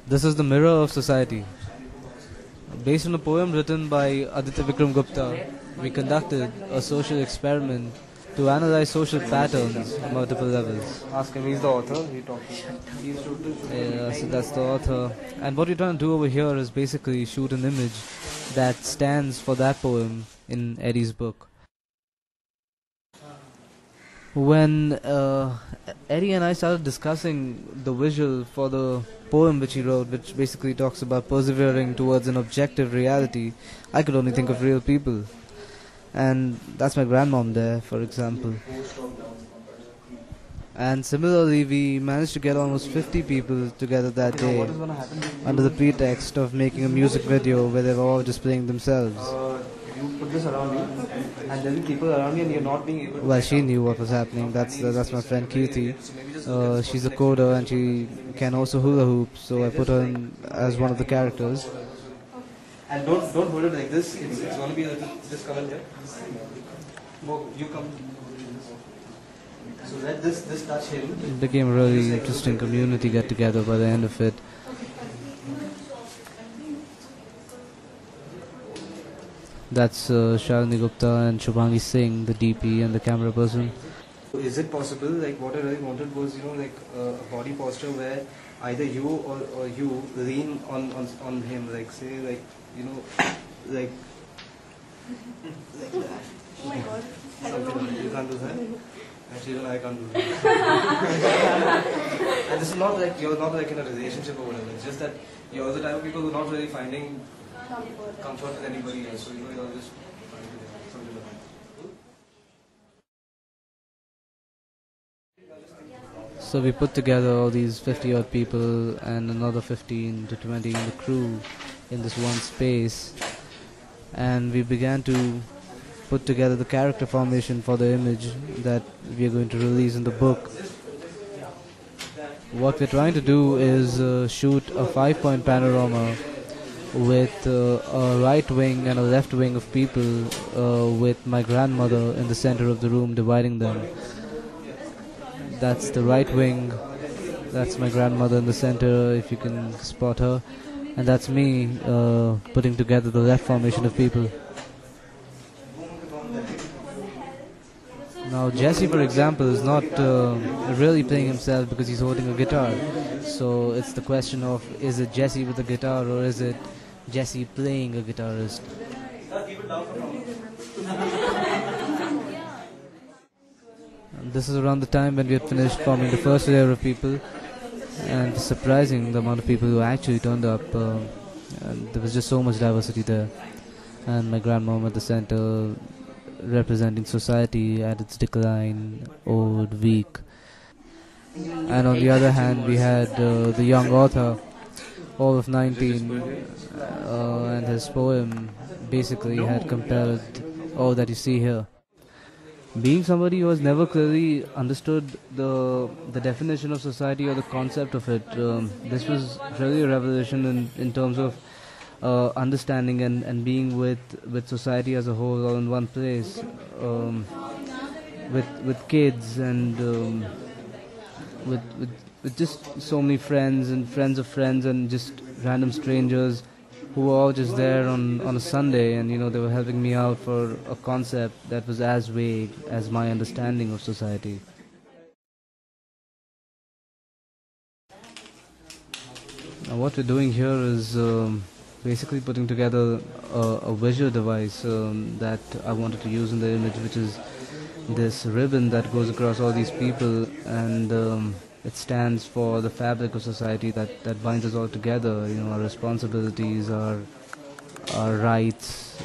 This is the mirror of society. Based on a poem written by Aditya Vikram Gupta, we conducted a social experiment to analyze social patterns on multiple levels. Ask him, he's the author. He talking. Yeah, so that's the author. And what we're trying to do over here is basically shoot an image that stands for that poem in Eddie's book. When Eddie and I started discussing the visual for the poem which he wrote, which basically talks about persevering towards an objective reality, I could only think of real people. And that's my grandmom there, for example. And similarly, we managed to get almost 50 people together that day under the pretext of making a music video where they were all displaying themselves. You put this around you, and there will be people around you, and you're not being able to. Well, she knew what was happening. That's my friend Kirti. She's a coder and she can also hula hoop, so I put her in as one of the characters. And don't hold it like this. It's going to be a little. Just come in here. You come. So let this touch him. It became a really interesting community get together by the end of it. That's Shalini Gupta and Shubhangi Singh, the DP and the camera person. Is it possible, like what I really wanted was, like a body posture where either you or you lean on him, like say, like, like that. Oh my god, I don't know. You can't do that? Actually, even I can't do that. And this is not like, you're not like in a relationship or whatever, it's just that you're the type of people who are not really finding comfort with anybody else, so you're just finding something like that. So we put together all these 50 odd people and another 15 to 20 in the crew in this one space, and we began to put together the character formation for the image that we are going to release in the book. What we're trying to do is shoot a 5-point panorama with a right wing and a left wing of people, with my grandmother in the center of the room dividing them. That's the right wing, that's my grandmother in the center, if you can spot her, and that's me putting together the left formation of people. Now Jesse, for example, is not really playing himself because he's holding a guitar, so it's the question of, is it Jesse with a guitar or is it Jesse playing a guitarist? And this is around the time when we had finished forming the first layer of people, and it's surprising the amount of people who actually turned up. And there was just so much diversity there, and my grandmom at the center representing society at its decline, old, weak. And on the other hand, we had the young author, all of 19, and his poem basically had compelled all that you see here. Being somebody who has never clearly understood the definition of society or the concept of it, this was really a revelation in terms of understanding and being with society as a whole, all in one place, with kids and with just so many friends and friends of friends and just random strangers who were all just there on a Sunday, and they were helping me out for a concept that was as vague as my understanding of society. Now what we're doing here is basically putting together a visual device that I wanted to use in the image, which is this ribbon that goes across all these people, and it stands for the fabric of society that binds us all together, our responsibilities, our rights,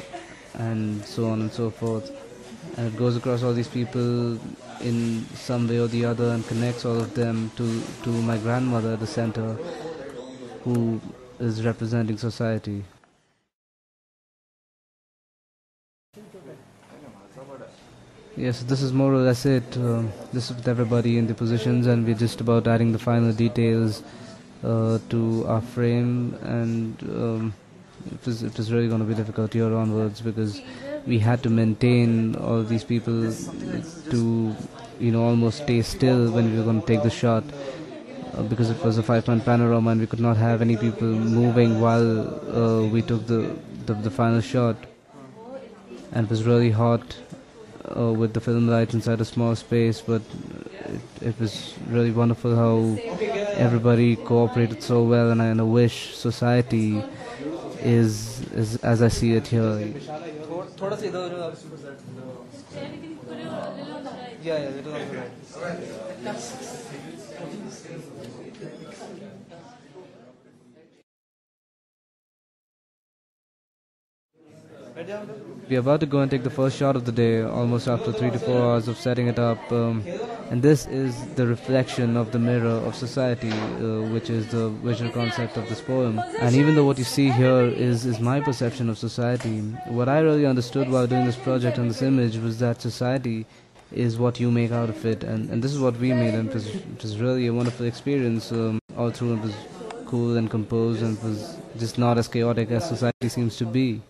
and so on and so forth. And it goes across all these people in some way or the other and connects all of them to my grandmother at the center, who is representing society. Yes, this is more or less it. This is with everybody in the positions, and we're just about adding the final details to our frame, and it was really going to be difficult here onwards because we had to maintain all of these people to almost stay still when we were going to take the shot. because it was a 5-point panorama and we could not have any people moving while we took the final shot. And it was really hot with the film lights inside a small space, but it was really wonderful how everybody cooperated so well, and I wish society is as I see it here. Yeah, little on the right. We are about to go and take the first shot of the day, almost after 3 to 4 hours of setting it up. And this is the reflection of the mirror of society, which is the visual concept of this poem. And even though what you see here is my perception of society, what I really understood while doing this project and this image was that society is what you make out of it. And this is what we made, and it was really a wonderful experience. All through it was cool and composed, and it was just not as chaotic as society seems to be.